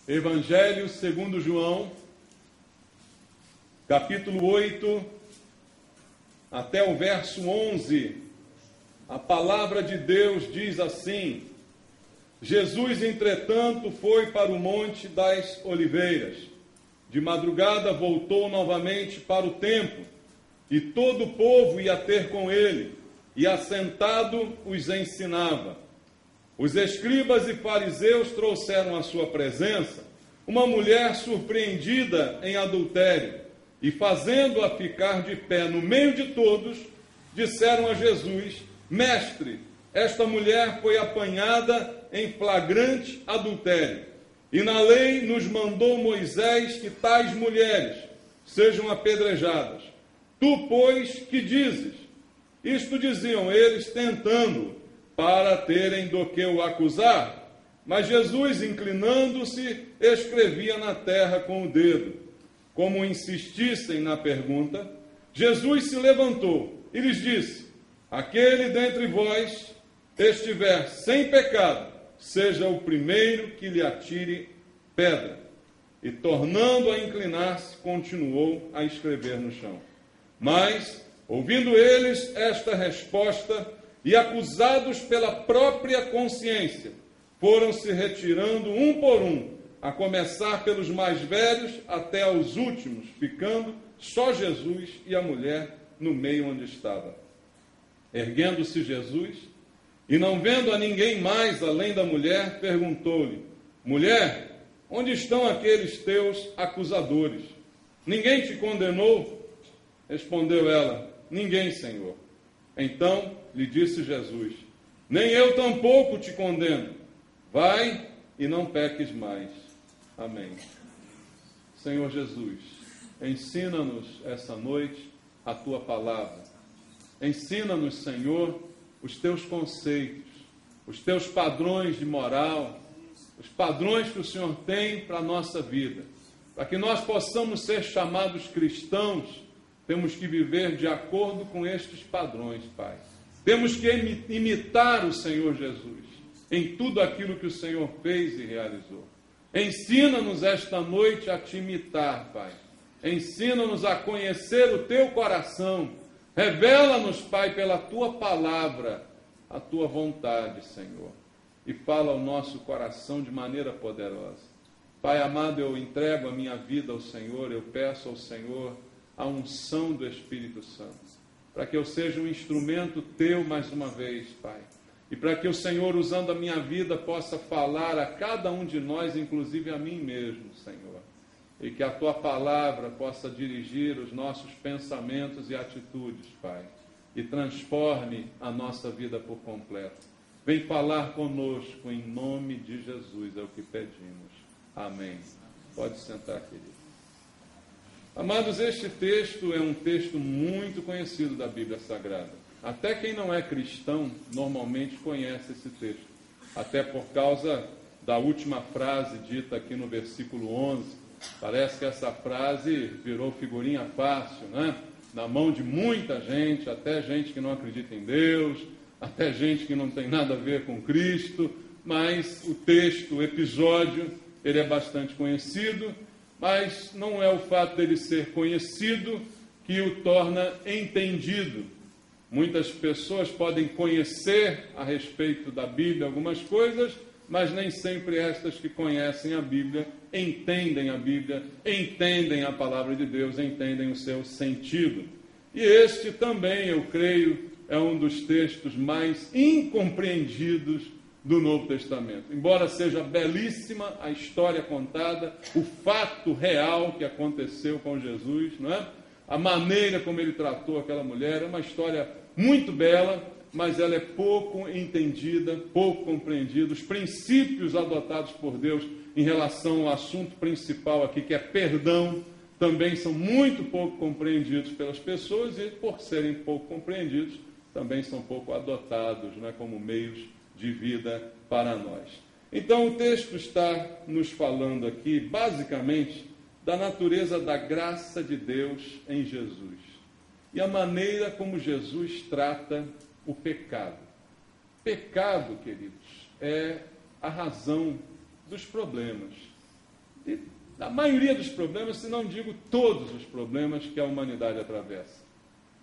Evangelho segundo João, capítulo 8, até o verso 11, a palavra de Deus diz assim: Jesus, entretanto, foi para o Monte das Oliveiras. De madrugada voltou novamente para o templo, e todo o povo ia ter com ele, e assentado os ensinava. Os escribas e fariseus trouxeram à sua presença uma mulher surpreendida em adultério, e fazendo-a ficar de pé no meio de todos, disseram a Jesus: Mestre, esta mulher foi apanhada em flagrante adultério, e na lei nos mandou Moisés que tais mulheres sejam apedrejadas. Tu, pois, que dizes? Isto diziam eles, tentando, para terem do que o acusar. Mas Jesus, inclinando-se, escrevia na terra com o dedo. Como insistissem na pergunta, Jesus se levantou e lhes disse: Aquele dentre vós estiver sem pecado, seja o primeiro que lhe atire pedra. E, tornando a inclinar-se, continuou a escrever no chão. Mas, ouvindo eles esta resposta, e acusados pela própria consciência, foram se retirando um por um, a começar pelos mais velhos até aos últimos, ficando só Jesus e a mulher no meio onde estava. Erguendo-se Jesus, e não vendo a ninguém mais além da mulher, perguntou-lhe: Mulher, onde estão aqueles teus acusadores? Ninguém te condenou? Respondeu ela: Ninguém, Senhor. Então lhe disse Jesus: Nem eu tampouco te condeno. Vai e não peques mais. Amém. Senhor Jesus, ensina-nos essa noite a tua palavra. Ensina-nos, Senhor, os teus conceitos, os teus padrões de moral, os padrões que o Senhor tem para a nossa vida. Para que nós possamos ser chamados cristãos, temos que viver de acordo com estes padrões, Pai. Temos que imitar o Senhor Jesus em tudo aquilo que o Senhor fez e realizou. Ensina-nos esta noite a te imitar, Pai. Ensina-nos a conhecer o teu coração. Revela-nos, Pai, pela tua palavra, a tua vontade, Senhor. E fala ao nosso coração de maneira poderosa. Pai amado, eu entrego a minha vida ao Senhor, eu peço ao Senhor a unção do Espírito Santo, para que eu seja um instrumento teu mais uma vez, Pai. E para que o Senhor, usando a minha vida, possa falar a cada um de nós, inclusive a mim mesmo, Senhor. E que a tua palavra possa dirigir os nossos pensamentos e atitudes, Pai. E transforme a nossa vida por completo. Vem falar conosco em nome de Jesus, é o que pedimos. Amém. Pode sentar, querido. Amados, este texto é um texto muito conhecido da Bíblia Sagrada. Até quem não é cristão normalmente conhece esse texto. Até por causa da última frase dita aqui no versículo 11. Parece que essa frase virou figurinha fácil, né? Na mão de muita gente, até gente que não acredita em Deus, até gente que não tem nada a ver com Cristo. Mas o texto, o episódio, ele é bastante conhecido. Mas não é o fato dele ser conhecido que o torna entendido. Muitas pessoas podem conhecer a respeito da Bíblia algumas coisas, mas nem sempre estas que conhecem a Bíblia entendem a Bíblia, entendem a palavra de Deus, entendem o seu sentido. E este também, eu creio, é um dos textos mais incompreendidos do Novo Testamento. Embora seja belíssima a história contada, o fato real que aconteceu com Jesus, não é? A maneira como ele tratou aquela mulher, é uma história muito bela, mas ela é pouco entendida, pouco compreendida. Os princípios adotados por Deus em relação ao assunto principal aqui, que é perdão, também são muito pouco compreendidos pelas pessoas e, por serem pouco compreendidos, também são pouco adotados, né, como meios de vida para nós. Então o texto está nos falando aqui, basicamente, da natureza da graça de Deus em Jesus. E a maneira como Jesus trata o pecado. Pecado, queridos, é a razão dos problemas. e da maioria dos problemas, se não digo todos os problemas que a humanidade atravessa.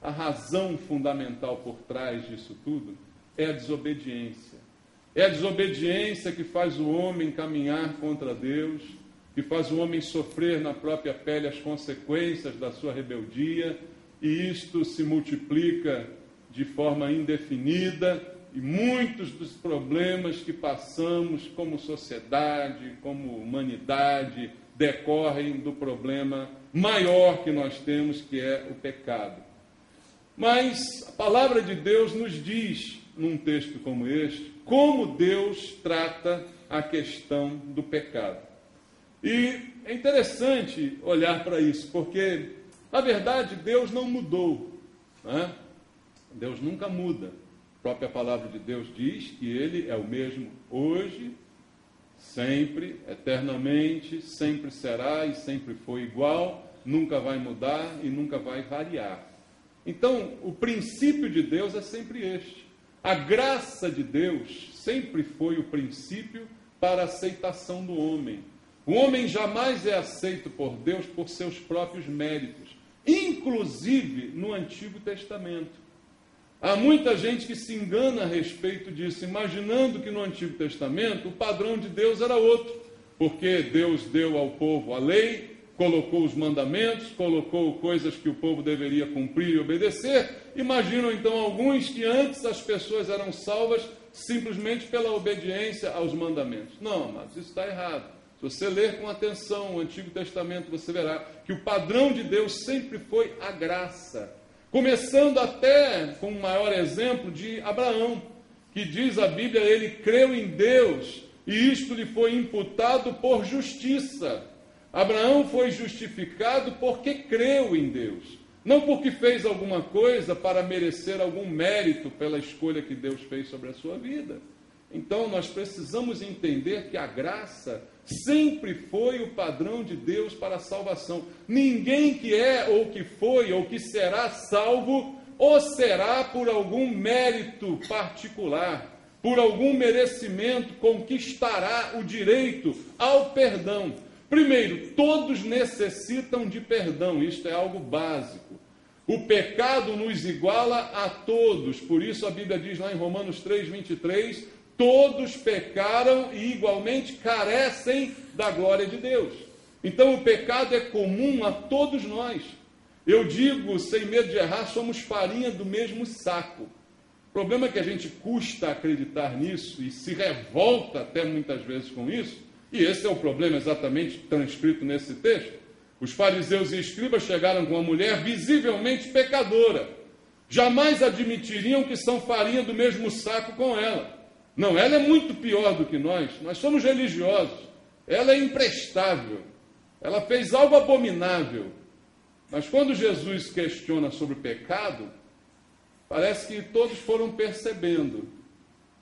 A razão fundamental por trás disso tudo é a desobediência. É a desobediência que faz o homem caminhar contra Deus, que faz o homem sofrer na própria pele as consequências da sua rebeldia, e isto se multiplica de forma indefinida, e muitos dos problemas que passamos como sociedade, como humanidade, decorrem do problema maior que nós temos, que é o pecado. Mas a palavra de Deus nos diz, num texto como este, como Deus trata a questão do pecado. E é interessante olhar para isso, porque, na verdade, Deus não mudou, né? Deus nunca muda. A própria palavra de Deus diz que Ele é o mesmo hoje, sempre, eternamente, sempre será e sempre foi igual, nunca vai mudar e nunca vai variar. Então, o princípio de Deus é sempre este. A graça de Deus sempre foi o princípio para a aceitação do homem. O homem jamais é aceito por Deus por seus próprios méritos, inclusive no Antigo Testamento. Há muita gente que se engana a respeito disso, imaginando que no Antigo Testamento o padrão de Deus era outro, porque Deus deu ao povo a lei, colocou os mandamentos, colocou coisas que o povo deveria cumprir e obedecer. Imaginam então alguns que antes as pessoas eram salvas simplesmente pela obediência aos mandamentos. Não, mas isso está errado. Se você ler com atenção o Antigo Testamento, você verá que o padrão de Deus sempre foi a graça. Começando até com o maior exemplo de Abraão, que diz a Bíblia, ele creu em Deus e isto lhe foi imputado por justiça. Abraão foi justificado porque creu em Deus, não porque fez alguma coisa para merecer algum mérito pela escolha que Deus fez sobre a sua vida. Então nós precisamos entender que a graça sempre foi o padrão de Deus para a salvação. Ninguém que é, ou que foi, ou que será salvo, ou será por algum mérito particular, por algum merecimento, conquistará o direito ao perdão. Primeiro, todos necessitam de perdão, isto é algo básico. O pecado nos iguala a todos, por isso a Bíblia diz lá em Romanos 3:23, todos pecaram e igualmente carecem da glória de Deus. Então o pecado é comum a todos nós. Eu digo, sem medo de errar, somos farinha do mesmo saco. O problema é que a gente custa acreditar nisso e se revolta até muitas vezes com isso, e esse é o problema exatamente transcrito nesse texto. Os fariseus e escribas chegaram com uma mulher visivelmente pecadora. Jamais admitiriam que são farinha do mesmo saco com ela. Não, ela é muito pior do que nós somos religiosos, ela é imprestável, ela fez algo abominável. Mas quando Jesus questiona sobre o pecado, parece que todos foram percebendo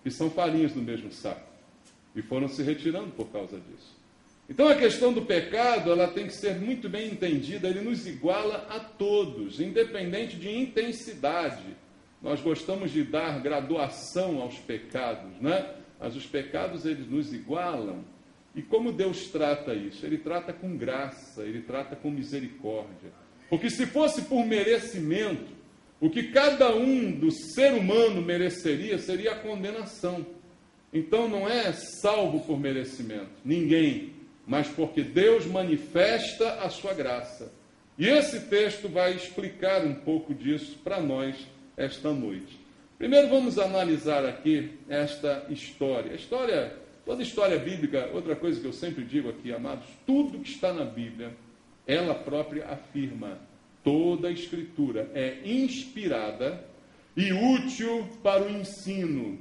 que são farinhas do mesmo saco e foram se retirando por causa disso. Então a questão do pecado, ela tem que ser muito bem entendida, ele nos iguala a todos, independente de intensidade. Nós gostamos de dar graduação aos pecados, né? Mas os pecados, eles nos igualam. E como Deus trata isso? Ele trata com graça, ele trata com misericórdia. Porque se fosse por merecimento, o que cada um do ser humano mereceria seria a condenação. Então não é salvo por merecimento, ninguém, mas porque Deus manifesta a sua graça. E esse texto vai explicar um pouco disso para nós esta noite. Primeiro vamos analisar aqui esta história. Toda história bíblica, outra coisa que eu sempre digo aqui, amados, tudo que está na Bíblia, ela própria afirma, toda a Escritura é inspirada e útil para o ensino.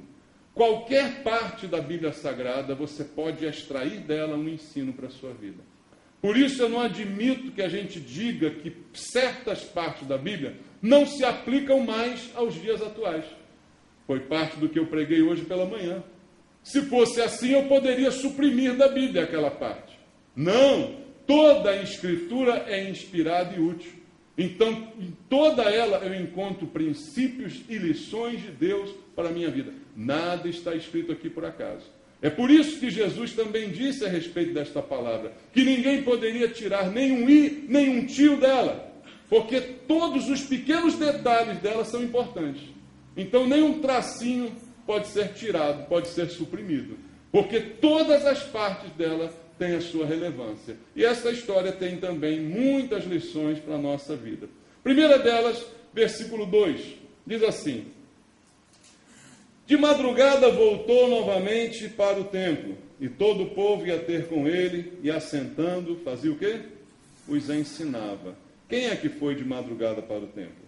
Qualquer parte da Bíblia Sagrada, você pode extrair dela um ensino para a sua vida. Por isso eu não admito que a gente diga que certas partes da Bíblia não se aplicam mais aos dias atuais. Foi parte do que eu preguei hoje pela manhã. Se fosse assim, eu poderia suprimir da Bíblia aquela parte. Não, toda a Escritura é inspirada e útil. Então, em toda ela eu encontro princípios e lições de Deus para a minha vida. Nada está escrito aqui por acaso. É por isso que Jesus também disse a respeito desta palavra, que ninguém poderia tirar nem um i, nem um tio dela, porque todos os pequenos detalhes dela são importantes. Então, nenhum tracinho pode ser tirado, pode ser suprimido, porque todas as partes dela têm a sua relevância. E essa história tem também muitas lições para a nossa vida. Primeira delas, versículo 2, diz assim: de madrugada voltou novamente para o templo, e todo o povo ia ter com ele, e assentando, fazia o quê? Os ensinava. Quem é que foi de madrugada para o templo?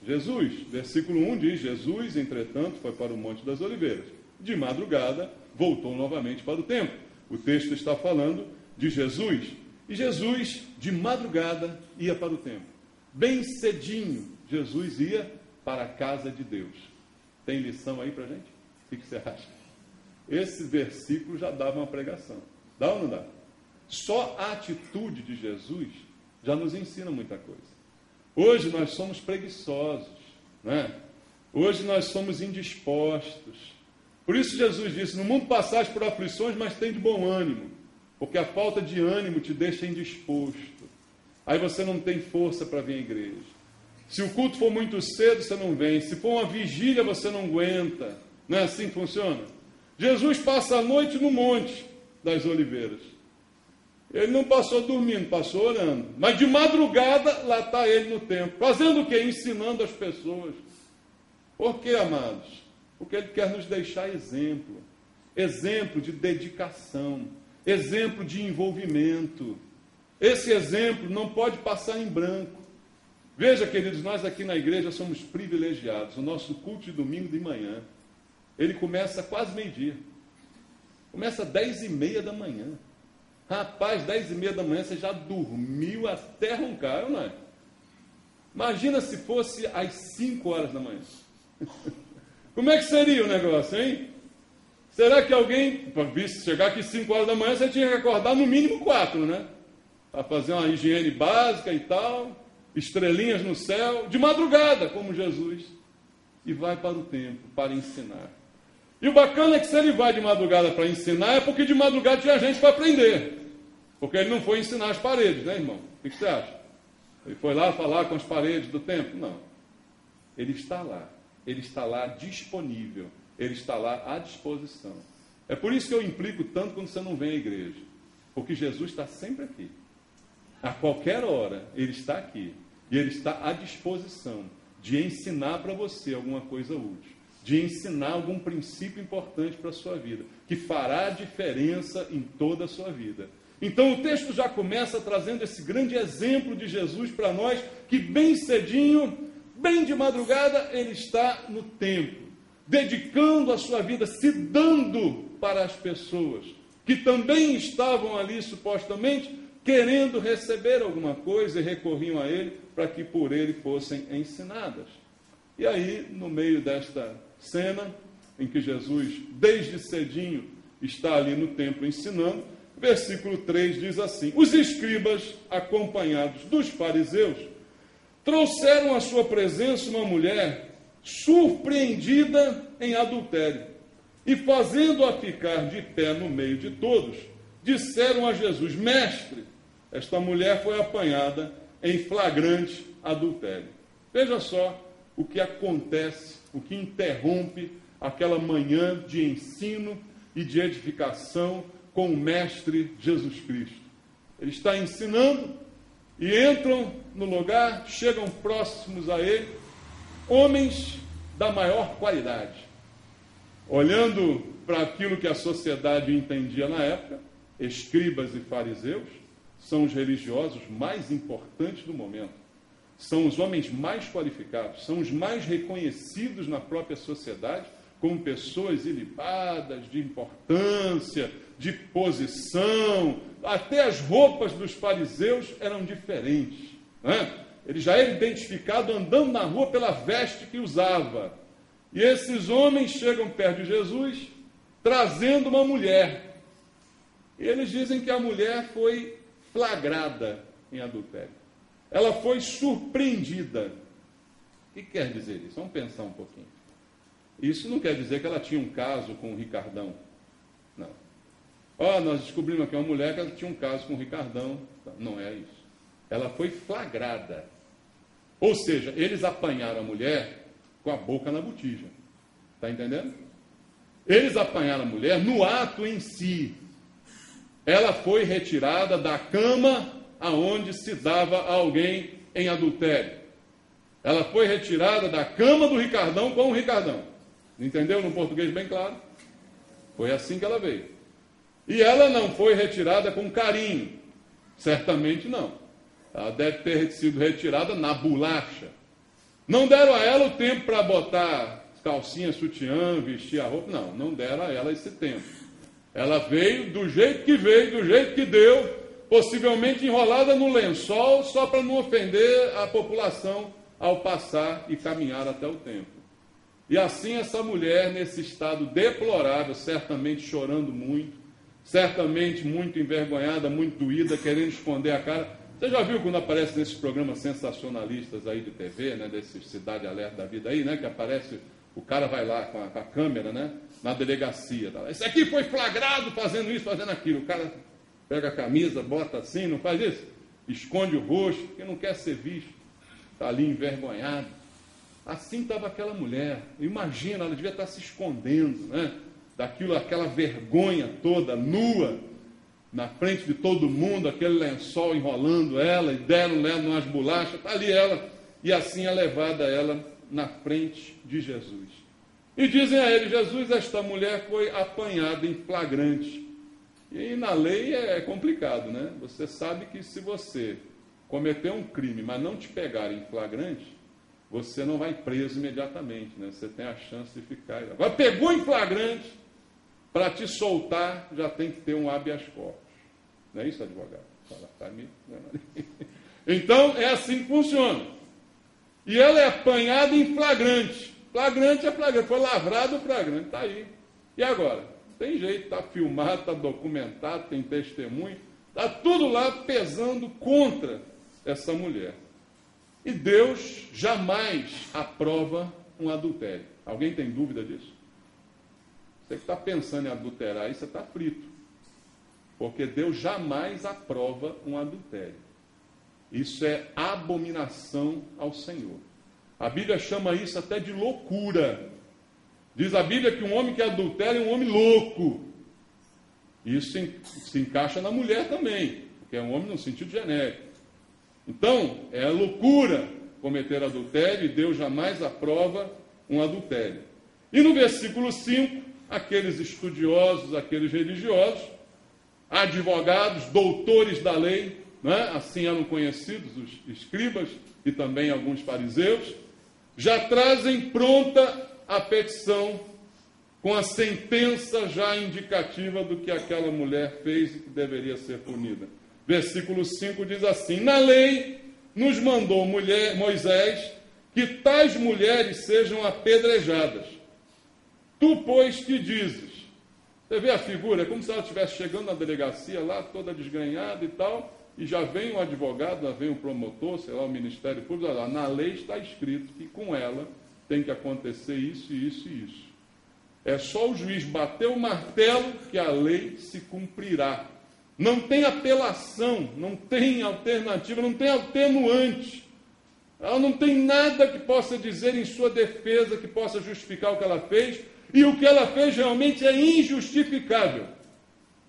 Jesus. Versículo 1 diz: Jesus, entretanto, foi para o Monte das Oliveiras. De madrugada, voltou novamente para o templo. O texto está falando de Jesus. E Jesus, de madrugada, ia para o templo. Bem cedinho, Jesus ia para a casa de Deus. Tem lição aí para a gente? O que você acha? Esse versículo já dava uma pregação. Dá ou não dá? Só a atitude de Jesus já nos ensina muita coisa. Hoje nós somos preguiçosos, né? Hoje nós somos indispostos. Por isso Jesus disse: no mundo passais por aflições, mas tem de bom ânimo, porque a falta de ânimo te deixa indisposto. Aí você não tem força para vir à igreja. Se o culto for muito cedo, você não vem. Se for uma vigília, você não aguenta. Não é assim que funciona? Jesus passa a noite no Monte das Oliveiras. Ele não passou dormindo, passou orando. Mas de madrugada, lá está ele no templo. Fazendo o quê? Ensinando as pessoas. Por quê, amados? Porque ele quer nos deixar exemplo. Exemplo de dedicação. Exemplo de envolvimento. Esse exemplo não pode passar em branco. Veja, queridos, nós aqui na igreja somos privilegiados. O nosso culto de domingo de manhã, ele começa quase meio-dia. Começa às 10h30 da manhã. Rapaz, 10h30 da manhã você já dormiu até roncar, não é? Imagina se fosse às 5 horas da manhã. Como é que seria o negócio, hein? Será que alguém, se chegar aqui às 5 horas da manhã, você tinha que acordar no mínimo 4, né? Para fazer uma higiene básica e tal, estrelinhas no céu, de madrugada, como Jesus, e vai para o templo para ensinar. E o bacana é que se ele vai de madrugada para ensinar, é porque de madrugada tinha gente para aprender. Porque ele não foi ensinar as paredes, né, irmão? O que você acha? Ele foi lá falar com as paredes do templo? Não. Ele está lá. Ele está lá disponível. Ele está lá à disposição. É por isso que eu implico tanto quando você não vem à igreja. Porque Jesus está sempre aqui. A qualquer hora, ele está aqui. E ele está à disposição de ensinar para você alguma coisa útil. De ensinar algum princípio importante para a sua vida. Que fará diferença em toda a sua vida. Então o texto já começa trazendo esse grande exemplo de Jesus para nós, que bem cedinho, bem de madrugada, ele está no templo, dedicando a sua vida, se dando para as pessoas, que também estavam ali supostamente querendo receber alguma coisa e recorriam a ele para que por ele fossem ensinadas. E aí, no meio desta cena, em que Jesus, desde cedinho, está ali no templo ensinando, versículo 3 diz assim: os escribas, acompanhados dos fariseus, trouxeram à sua presença uma mulher surpreendida em adultério, e fazendo-a ficar de pé no meio de todos, disseram a Jesus: mestre, esta mulher foi apanhada em flagrante adultério. Veja só o que acontece, o que interrompe aquela manhã de ensino e de edificação com o Mestre Jesus Cristo. Ele está ensinando e entram no lugar, chegam próximos a ele, homens da maior qualidade. Olhando para aquilo que a sociedade entendia na época, escribas e fariseus são os religiosos mais importantes do momento. São os homens mais qualificados, são os mais reconhecidos na própria sociedade como pessoas ilibadas, de importância, de posição. Até as roupas dos fariseus eram diferentes, né? Ele já era identificado andando na rua pela veste que usava. E esses homens chegam perto de Jesus, trazendo uma mulher. E eles dizem que a mulher foi flagrada em adultério. Ela foi surpreendida. O que quer dizer isso? Vamos pensar um pouquinho. Isso não quer dizer que ela tinha um caso com o Ricardão. Nós descobrimos aqui uma mulher que ela tinha um caso com o Ricardão. Não é isso. Ela foi flagrada. Ou seja, eles apanharam a mulher com a boca na botija. Está entendendo? Eles apanharam a mulher no ato em si. Ela foi retirada da cama aonde se dava a alguém em adultério. Ela foi retirada da cama do Ricardão com o Ricardão. Entendeu? No português bem claro. Foi assim que ela veio. E ela não foi retirada com carinho. Certamente não. Ela deve ter sido retirada na bolacha. Não deram a ela o tempo para botar calcinha, sutiã, vestir a roupa. Não deram a ela esse tempo. Ela veio do jeito que veio, do jeito que deu, possivelmente enrolada no lençol, só para não ofender a população ao passar e caminhar até o templo. E assim essa mulher, nesse estado deplorável, certamente chorando muito, certamente muito envergonhada, muito doída, querendo esconder a cara. Você já viu quando aparece nesses programas sensacionalistas aí de TV, né, desse Cidade Alerta da vida aí, né, que aparece, o cara vai lá com a câmera, né, na delegacia. Tá? Esse aqui foi flagrado fazendo isso, fazendo aquilo. O cara pega a camisa, bota assim, não faz isso? Esconde o rosto, porque não quer ser visto. Está ali envergonhado. Assim estava aquela mulher. Imagina, ela devia estar se escondendo, né? Daquilo, aquela vergonha toda, nua, na frente de todo mundo, aquele lençol enrolando ela, e deram umas bolachas, está ali ela, e assim é levada ela na frente de Jesus. E dizem a ele: Jesus, esta mulher foi apanhada em flagrante. E na lei é complicado, né? Você sabe que se você cometer um crime, mas não te pegar em flagrante, você não vai preso imediatamente, né? Você tem a chance de ficar. Agora, pegou em flagrante, para te soltar, já tem que ter um habeas corpus. Não é isso, advogado? Fala para mim. Então, é assim que funciona. E ela é apanhada em flagrante. Flagrante é flagrante. Foi lavrado o flagrante. Está aí. E agora? Tem jeito, está filmado, está documentado, tem testemunho. Está tudo lá pesando contra essa mulher. E Deus jamais aprova um adultério. Alguém tem dúvida disso? Você que está pensando em adulterar aí, você está frito. Porque Deus jamais aprova um adultério. Isso é abominação ao Senhor. A Bíblia chama isso até de loucura. Diz a Bíblia que um homem que adultera é um homem louco. Isso se encaixa na mulher também, porque é um homem no sentido genérico. Então, é loucura cometer adultério e Deus jamais aprova um adultério. E no versículo 5, aqueles estudiosos, aqueles religiosos, advogados, doutores da lei, né? Assim eram conhecidos os escribas e também alguns fariseus, já trazem pronta a petição com a sentença já indicativa do que aquela mulher fez e que deveria ser punida. Versículo 5 diz assim: na lei nos mandou Moisés que tais mulheres sejam apedrejadas. Tu, pois, que dizes? Você vê a figura? É como se ela estivesse chegando na delegacia lá, toda desgrenhada e tal, e já vem um advogado, já vem um promotor, sei lá, o Ministério Público, lá, na lei está escrito que com ela tem que acontecer isso, isso e isso. É só o juiz bater o martelo que a lei se cumprirá. Não tem apelação, não tem alternativa, não tem atenuante. Ela não tem nada que possa dizer em sua defesa, que possa justificar o que ela fez, e o que ela fez realmente é injustificável.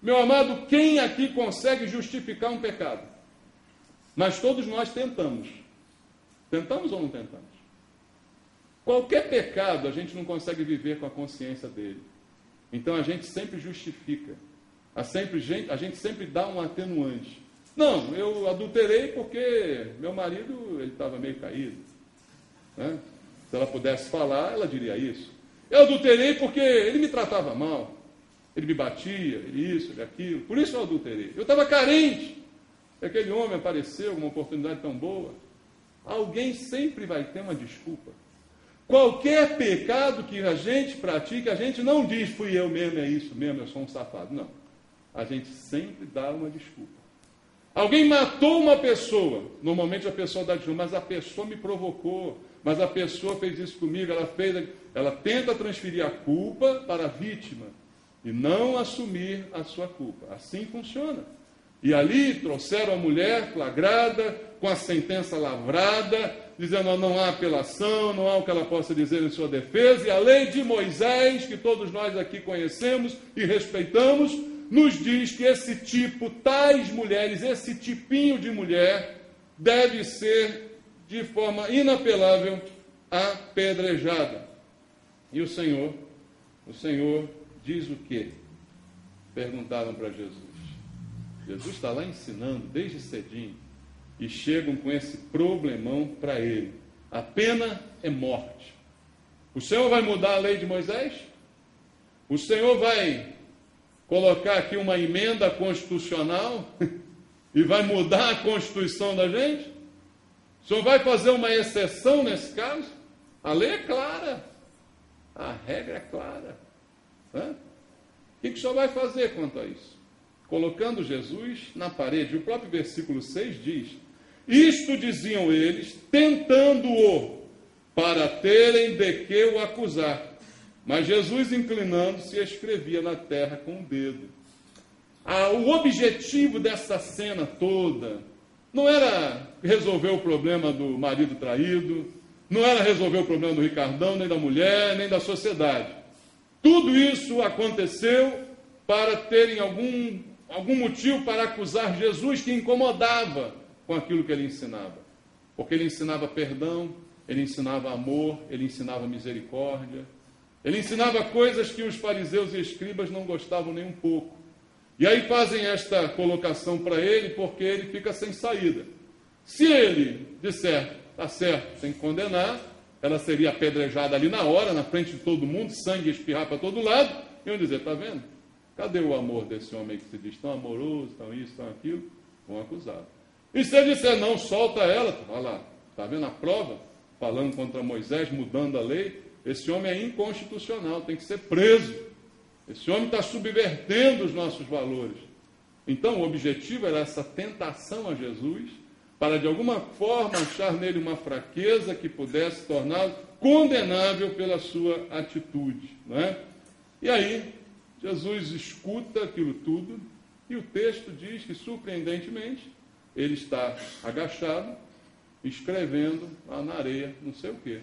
Meu amado, quem aqui consegue justificar um pecado? Mas todos nós tentamos. Tentamos ou não tentamos? Qualquer pecado a gente não consegue viver com a consciência dele. Então a gente sempre justifica. A gente sempre dá um atenuante. Não, eu adulterei porque meu marido estava meio caído. Né? Se ela pudesse falar, ela diria isso. Eu adulterei porque ele me tratava mal. Ele me batia, ele isso, ele aquilo. Por isso eu adulterei. Eu estava carente. Aquele homem apareceu, uma oportunidade tão boa. Alguém sempre vai ter uma desculpa. Qualquer pecado que a gente pratica, a gente não diz, fui eu mesmo, é isso mesmo, eu sou um safado. Não. A gente sempre dá uma desculpa. Alguém matou uma pessoa. Normalmente a pessoa dá desculpa, mas a pessoa me provocou. Mas a pessoa fez isso comigo, ela tenta transferir a culpa para a vítima. e não assumir a sua culpa. Assim funciona. E ali trouxeram a mulher flagrada, com a sentença lavrada, dizendo não há apelação, não há o que ela possa dizer em sua defesa, e a lei de Moisés, que todos nós aqui conhecemos e respeitamos, nos diz que esse tipo, tais mulheres, esse tipinho de mulher, deve ser, de forma inapelável, apedrejada. E o Senhor diz o quê? Perguntaram para Jesus. Jesus está lá ensinando desde cedinho e chegam com esse problemão para ele. A pena é morte. O Senhor vai mudar a lei de Moisés? O Senhor vai colocar aqui uma emenda constitucional e vai mudar a Constituição da gente? O Senhor vai fazer uma exceção nesse caso? A lei é clara. A regra é clara. O que o Senhor vai fazer quanto a isso? Colocando Jesus na parede. O próprio versículo 6 diz: isto diziam eles, tentando-o, para terem de que o acusar. Mas Jesus, inclinando-se, escrevia na terra com o dedo. O objetivo dessa cena toda não era resolver o problema do marido traído, não era resolver o problema do Ricardão, nem da mulher, nem da sociedade. Tudo isso aconteceu para terem algum motivo para acusar Jesus, que incomodava com aquilo que ele ensinava. Porque ele ensinava perdão, ele ensinava amor, ele ensinava misericórdia, ele ensinava coisas que os fariseus e escribas não gostavam nem um pouco. E aí fazem esta colocação para ele, porque ele fica sem saída. Se ele disser, está certo, tem que condenar, ela seria apedrejada ali na hora, na frente de todo mundo, sangue espirrar para todo lado, e iam dizer, está vendo? Cadê o amor desse homem que se diz tão amoroso, tão isso, tão aquilo? Vão acusar. E se ele disser, não, solta ela, olha lá, está vendo a prova? Falando contra Moisés, mudando a lei, esse homem é inconstitucional, tem que ser preso. Esse homem está subvertendo os nossos valores. Então, o objetivo era essa tentação a Jesus, para de alguma forma achar nele uma fraqueza que pudesse torná-lo condenável pela sua atitude. Não é? E aí, Jesus escuta aquilo tudo, e o texto diz que, surpreendentemente, ele está agachado, escrevendo lá na areia, não sei o quê.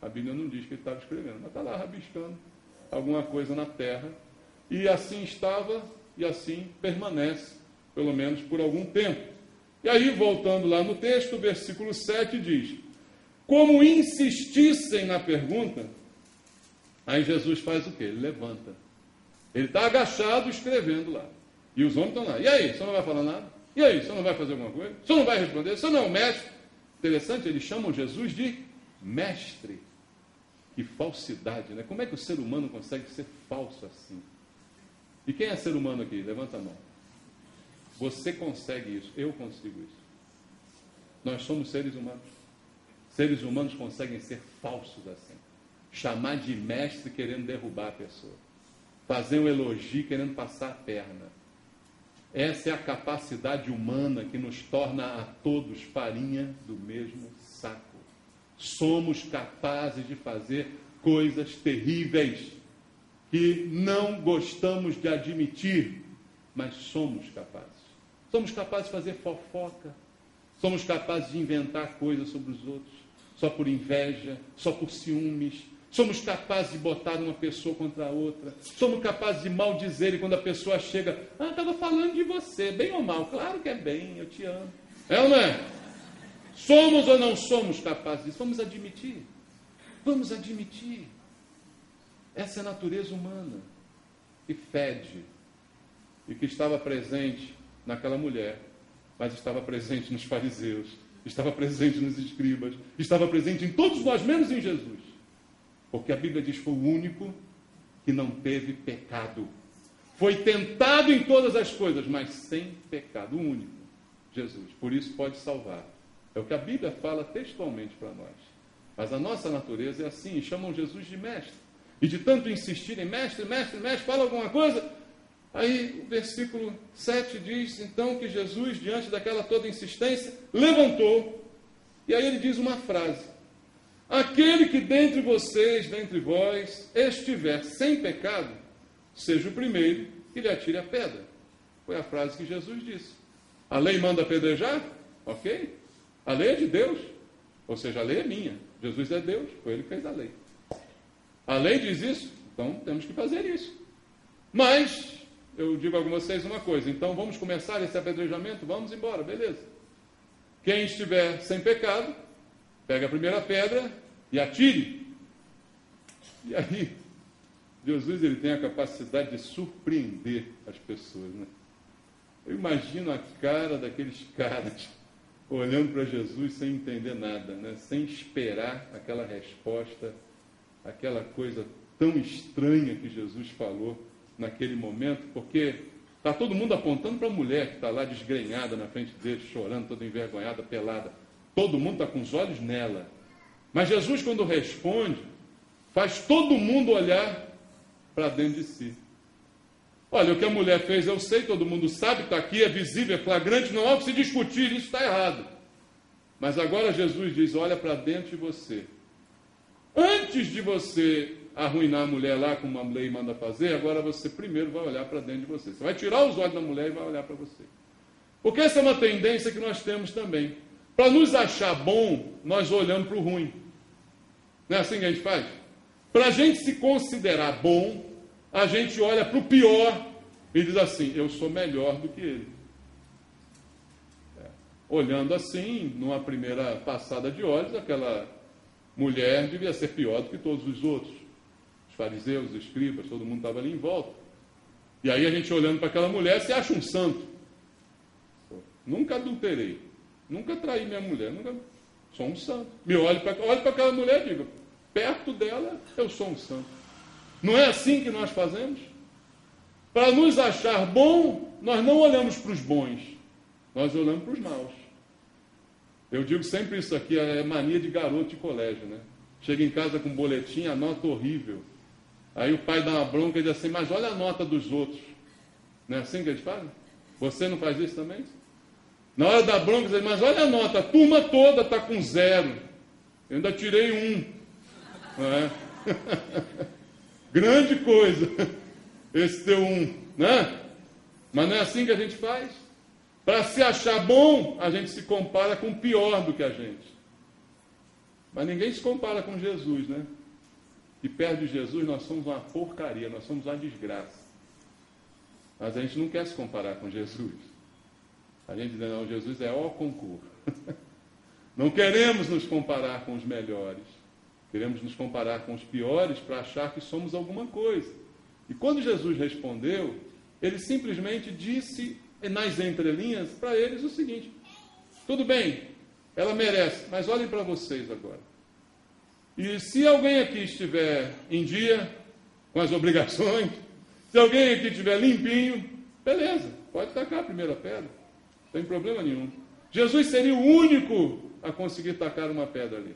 A Bíblia não diz que ele estava escrevendo, mas está lá rabiscando alguma coisa na terra. E assim estava, e assim permanece, pelo menos por algum tempo. E aí, voltando lá no texto, o versículo 7 diz, como insistissem na pergunta, aí Jesus faz o quê? Ele levanta. Ele está agachado escrevendo lá. E os homens estão lá. E aí, você não vai falar nada? E aí, você não vai fazer alguma coisa? Você não vai responder? Você não é o mestre? Interessante, eles chamam Jesus de mestre. Que falsidade, né? Como é que o ser humano consegue ser falso assim? E quem é ser humano aqui? Levanta a mão. Você consegue isso, eu consigo isso. Nós somos seres humanos. Seres humanos conseguem ser falsos assim. Chamar de mestre querendo derrubar a pessoa. Fazer um elogio querendo passar a perna. Essa é a capacidade humana que nos torna a todos farinha do mesmo saco. Somos capazes de fazer coisas terríveis que não gostamos de admitir, mas somos capazes. Somos capazes de fazer fofoca, somos capazes de inventar coisas sobre os outros, só por inveja, só por ciúmes. Somos capazes de botar uma pessoa contra a outra. Somos capazes de maldizer, e quando a pessoa chega, estava falando de você, bem ou mal? Claro que é bem, eu te amo. É ou não é? Somos ou não somos capazes disso? Vamos admitir. Vamos admitir. Essa é a natureza humana, que fede, e que estava presente naquela mulher, mas estava presente nos fariseus, estava presente nos escribas, estava presente em todos nós, menos em Jesus. Porque a Bíblia diz que foi o único que não teve pecado. Foi tentado em todas as coisas, mas sem pecado. O único, Jesus. Por isso pode salvar. É o que a Bíblia fala textualmente para nós. Mas a nossa natureza é assim, chamam Jesus de mestre. E de tanto insistirem, mestre, mestre, mestre, fala alguma coisa. Aí o versículo 7 diz, então, que Jesus, diante daquela toda insistência, levantou. E aí ele diz uma frase. Aquele que dentre vocês, dentre vós, estiver sem pecado, seja o primeiro que lhe atire a pedra. Foi a frase que Jesus disse. A lei manda apedrejar? Ok. A lei é de Deus. Ou seja, a lei é minha. Jesus é Deus, foi Ele que fez a lei. A lei diz isso, então temos que fazer isso. Mas, eu digo a vocês uma coisa, então vamos começar esse apedrejamento? Vamos embora, beleza. Quem estiver sem pecado, pega a primeira pedra e atire. E aí, Jesus ele tem a capacidade de surpreender as pessoas, né? Eu imagino a cara daqueles caras olhando para Jesus sem entender nada, né? Sem esperar aquela resposta, aquela coisa tão estranha que Jesus falou naquele momento, porque está todo mundo apontando para a mulher que está lá desgrenhada na frente dele, chorando, toda envergonhada, pelada. Todo mundo está com os olhos nela. Mas Jesus, quando responde, faz todo mundo olhar para dentro de si. Olha, o que a mulher fez, eu sei, todo mundo sabe, está aqui, é visível, é flagrante, não há o que se discutir, isso está errado. Mas agora Jesus diz, olha para dentro de você. Antes de você arruinar a mulher lá, como a lei manda fazer, agora você primeiro vai olhar para dentro de você. Você vai tirar os olhos da mulher e vai olhar para você. Porque essa é uma tendência que nós temos também. Para nos achar bom, nós olhamos para o ruim. Não é assim que a gente faz? Para a gente se considerar bom, a gente olha para o pior e diz assim, eu sou melhor do que ele. Olhando assim, numa primeira passada de olhos, aquela mulher devia ser pior do que todos os outros. Os fariseus, os escribas, todo mundo estava ali em volta. E aí a gente olhando para aquela mulher, se acha um santo. Nunca adulterei, nunca traí minha mulher, nunca... sou um santo. Olho para aquela mulher e digo, perto dela eu sou um santo. Não é assim que nós fazemos? Para nos achar bom, nós não olhamos para os bons, nós olhamos para os maus. Eu digo sempre isso aqui, é mania de garoto de colégio, né? Chega em casa com um boletim, a nota horrível. Aí o pai dá uma bronca e diz assim, mas olha a nota dos outros. Não é assim que eles fazem? Você não faz isso também? Na hora da bronca, diz, mas olha a nota, a turma toda está com 0. Eu ainda tirei 1. Não é? Grande coisa, esse teu 1, né? Mas não é assim que a gente faz? Para se achar bom, a gente se compara com o pior do que a gente. Mas ninguém se compara com Jesus, né? E perto de Jesus nós somos uma porcaria, nós somos uma desgraça. Mas a gente não quer se comparar com Jesus. A gente diz, não, Jesus é ó concurso. Não queremos nos comparar com os melhores. Queremos nos comparar com os piores para achar que somos alguma coisa. E quando Jesus respondeu, ele simplesmente disse, nas entrelinhas, para eles o seguinte, tudo bem, ela merece, mas olhem para vocês agora. E se alguém aqui estiver em dia, com as obrigações, se alguém aqui estiver limpinho, beleza, pode tacar a primeira pedra, não tem problema nenhum. Jesus seria o único a conseguir tacar uma pedra ali.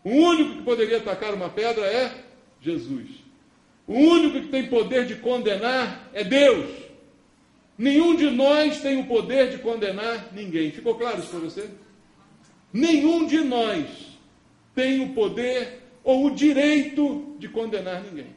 O único que poderia tacar uma pedra é Jesus. O único que tem poder de condenar é Deus. Nenhum de nós tem o poder de condenar ninguém. Ficou claro isso para você? Nenhum de nós tem o poder ou o direito de condenar ninguém.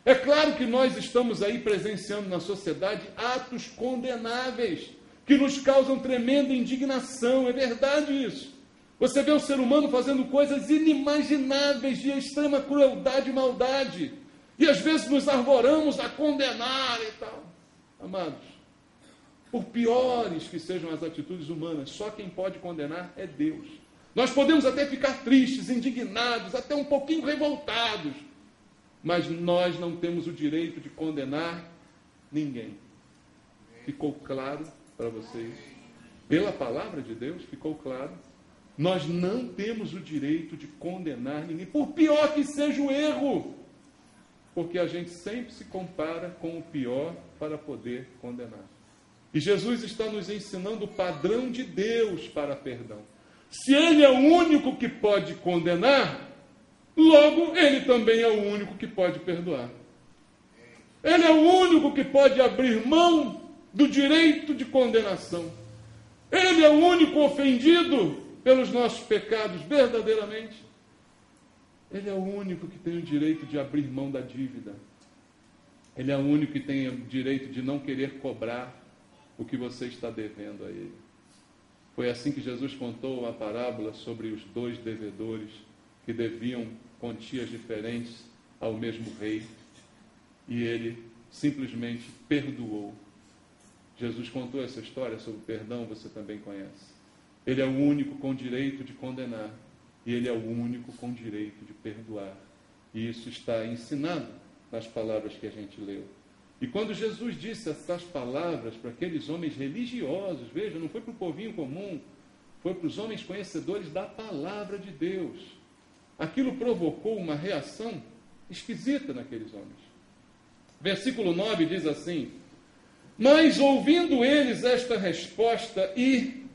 É claro que nós estamos aí presenciando na sociedade atos condenáveis que nos causam tremenda indignação. É verdade isso. Você vê o ser humano fazendo coisas inimagináveis de extrema crueldade e maldade. E às vezes nos arvoramos a condenar e tal. Amados, por piores que sejam as atitudes humanas, só quem pode condenar é Deus. Nós podemos até ficar tristes, indignados, até um pouquinho revoltados, mas nós não temos o direito de condenar ninguém. Ficou claro para vocês? Pela palavra de Deus, ficou claro? Nós não temos o direito de condenar ninguém, por pior que seja o erro, porque a gente sempre se compara com o pior para poder condenar. E Jesus está nos ensinando o padrão de Deus para perdão. Se Ele é o único que pode condenar, logo Ele também é o único que pode perdoar. Ele é o único que pode abrir mão do direito de condenação. Ele é o único ofendido pelos nossos pecados, verdadeiramente. Ele é o único que tem o direito de abrir mão da dívida. Ele é o único que tem o direito de não querer cobrar o que você está devendo a ele. Foi assim que Jesus contou uma parábola sobre os 2 devedores que deviam quantias diferentes ao mesmo rei. E ele simplesmente perdoou. Jesus contou essa história sobre perdão, você também conhece. Ele é o único com direito de condenar. E ele é o único com direito de perdoar. E isso está ensinado nas palavras que a gente leu. E quando Jesus disse essas palavras para aqueles homens religiosos, veja, não foi para o povinho comum, foi para os homens conhecedores da palavra de Deus. Aquilo provocou uma reação esquisita naqueles homens. Versículo 9 diz assim: mas ouvindo eles esta resposta e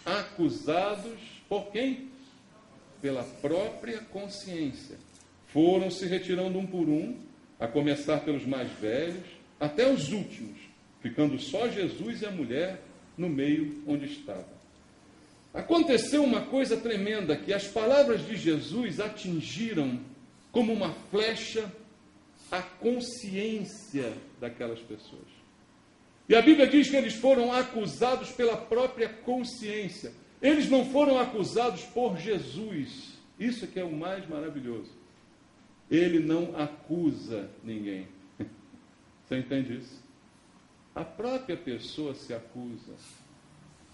acusados por quem? Pela própria consciência, foram se retirando um por um, a começar pelos mais velhos, até os últimos, ficando só Jesus e a mulher no meio onde estava. Aconteceu uma coisa tremenda, que as palavras de Jesus atingiram como uma flecha a consciência daquelas pessoas. E a Bíblia diz que eles foram acusados pela própria consciência. Eles não foram acusados por Jesus. Isso que é o mais maravilhoso. Ele não acusa ninguém. Você entende isso? A própria pessoa se acusa.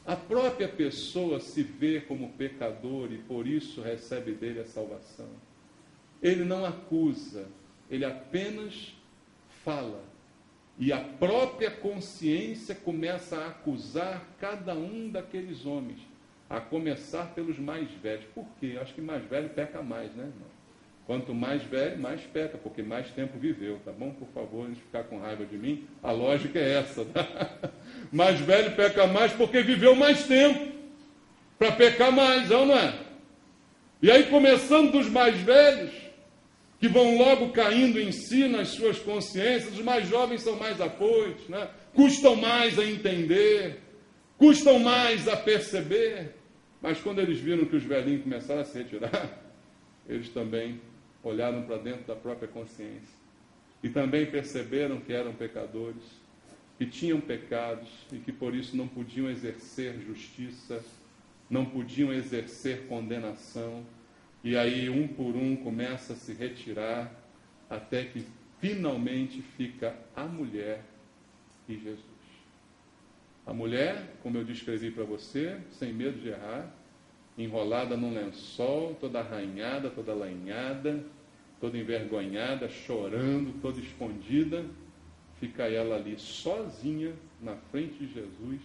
A própria pessoa se vê como pecador e por isso recebe dele a salvação. Ele não acusa, ele apenas fala. E a própria consciência começa a acusar cada um daqueles homens, a começar pelos mais velhos. Por quê? Acho que mais velho peca mais, né, irmão? Quanto mais velho, mais peca, porque mais tempo viveu, tá bom? Por favor, não ficar com raiva de mim. A lógica é essa, tá? Mais velho peca mais porque viveu mais tempo para pecar mais, é ou não é? E aí, começando dos mais velhos, que vão logo caindo em si nas suas consciências, os mais jovens são mais afoitos, né? Custam mais a entender, custam mais a perceber, mas quando eles viram que os velhinhos começaram a se retirar, eles também olharam para dentro da própria consciência e também perceberam que eram pecadores, que tinham pecados e que por isso não podiam exercer justiça, não podiam exercer condenação. E aí, um por um, começa a se retirar, até que finalmente fica a mulher e Jesus. A mulher, como eu descrevi para você, sem medo de errar, enrolada num lençol, toda arranhada, toda lanhada, toda envergonhada, chorando, toda escondida, fica ela ali sozinha na frente de Jesus,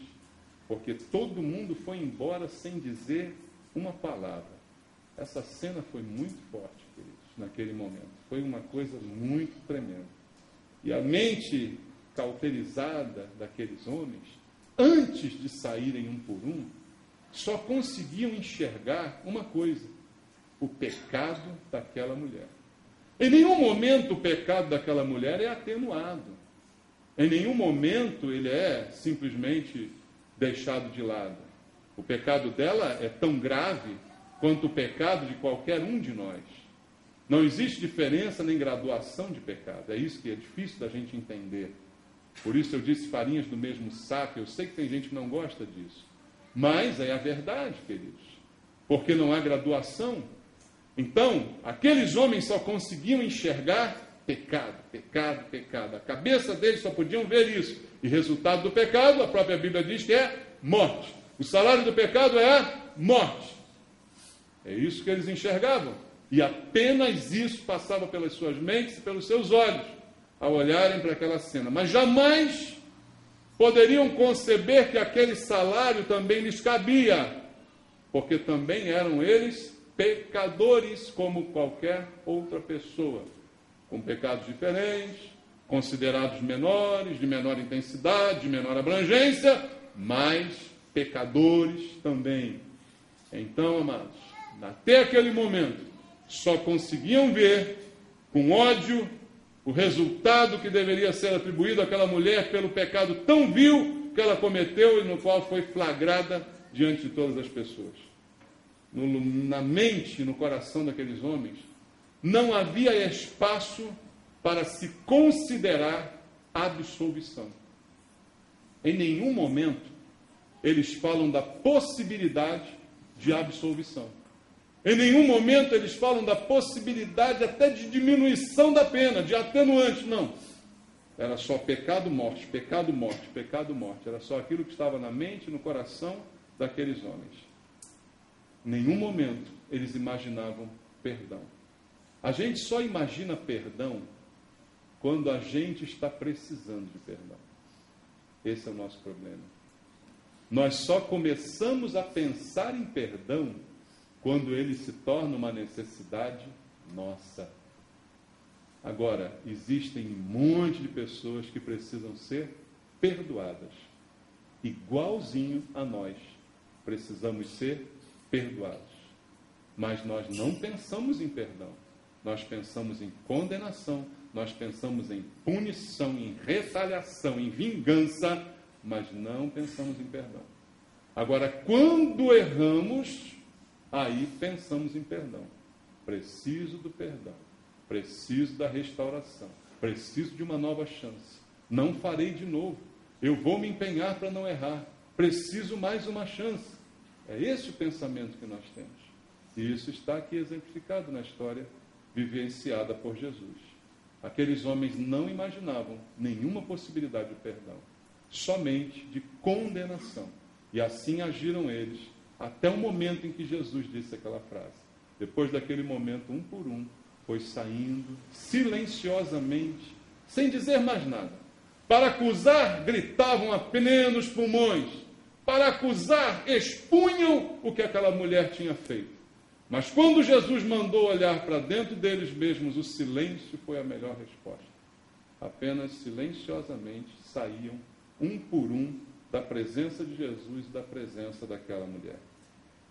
porque todo mundo foi embora sem dizer uma palavra. Essa cena foi muito forte, queridos, naquele momento. Foi uma coisa muito tremenda. E a mente cauterizada daqueles homens, antes de saírem um por um, só conseguiam enxergar uma coisa: o pecado daquela mulher. Em nenhum momento o pecado daquela mulher é atenuado. Em nenhum momento ele é simplesmente deixado de lado. O pecado dela é tão grave quanto o pecado de qualquer um de nós. Não existe diferença nem graduação de pecado. É isso que é difícil da gente entender. Por isso eu disse farinhas do mesmo saco. Eu sei que tem gente que não gosta disso. Mas é a verdade, queridos. Porque não há graduação. Então, aqueles homens só conseguiam enxergar pecado, pecado, pecado. A cabeça deles só podiam ver isso. E resultado do pecado, a própria Bíblia diz que é morte. O salário do pecado é a morte. É isso que eles enxergavam. E apenas isso passava pelas suas mentes e pelos seus olhos, ao olharem para aquela cena. Mas jamais poderiam conceber que aquele salário também lhes cabia, porque também eram eles pecadores como qualquer outra pessoa, com pecados diferentes, considerados menores, de menor intensidade, de menor abrangência, mas pecadores também. Então, amados, até aquele momento, só conseguiam ver com ódio o resultado que deveria ser atribuído àquela mulher pelo pecado tão vil que ela cometeu e no qual foi flagrada diante de todas as pessoas. Na mente, no coração daqueles homens, não havia espaço para se considerar absolvição. Em nenhum momento eles falam da possibilidade de absolvição. Em nenhum momento eles falam da possibilidade até de diminuição da pena, de atenuante. Não. Era só pecado, morte, pecado, morte, pecado, morte. Era só aquilo que estava na mente e no coração daqueles homens. Em nenhum momento eles imaginavam perdão. A gente só imagina perdão quando a gente está precisando de perdão. Esse é o nosso problema. Nós só começamos a pensar em perdão quando ele se torna uma necessidade nossa. Agora, existem um monte de pessoas que precisam ser perdoadas. Igualzinho a nós. Precisamos ser perdoados. Mas nós não pensamos em perdão. Nós pensamos em condenação. Nós pensamos em punição, em retaliação, em vingança, mas não pensamos em perdão. Agora, quando erramos, aí pensamos em perdão. Preciso do perdão. Preciso da restauração. Preciso de uma nova chance. Não farei de novo. Eu vou me empenhar para não errar. Preciso mais uma chance. É esse o pensamento que nós temos. E isso está aqui exemplificado na história vivenciada por Jesus. Aqueles homens não imaginavam nenhuma possibilidade de perdão, somente de condenação. E assim agiram eles, até o momento em que Jesus disse aquela frase. Depois daquele momento, um por um, foi saindo silenciosamente, sem dizer mais nada. Para acusar, gritavam a plenos pulmões. Para acusar, expunham o que aquela mulher tinha feito. Mas quando Jesus mandou olhar para dentro deles mesmos, o silêncio foi a melhor resposta. Apenas silenciosamente saíam, um por um, da presença de Jesus e da presença daquela mulher.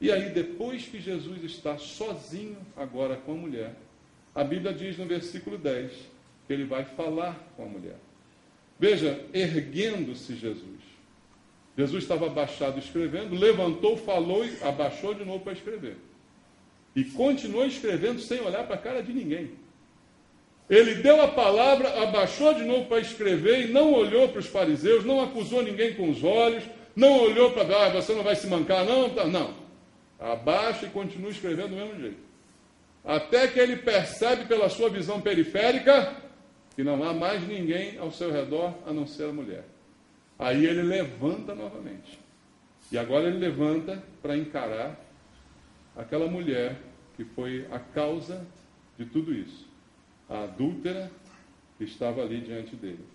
E aí, depois que Jesus está sozinho agora com a mulher, a Bíblia diz no versículo 10 que ele vai falar com a mulher. Veja, erguendo-se Jesus. Jesus estava abaixado escrevendo, levantou, falou e abaixou de novo para escrever. E continuou escrevendo sem olhar para a cara de ninguém. Ele deu a palavra, abaixou de novo para escrever e não olhou para os fariseus, não acusou ninguém com os olhos, não olhou para, você não vai se mancar, não. Não. Abaixa e continua escrevendo do mesmo jeito. Até que ele percebe pela sua visão periférica que não há mais ninguém ao seu redor a não ser a mulher. Aí ele levanta novamente. E agora ele levanta para encarar aquela mulher que foi a causa de tudo isso. A adúltera que estava ali diante dele.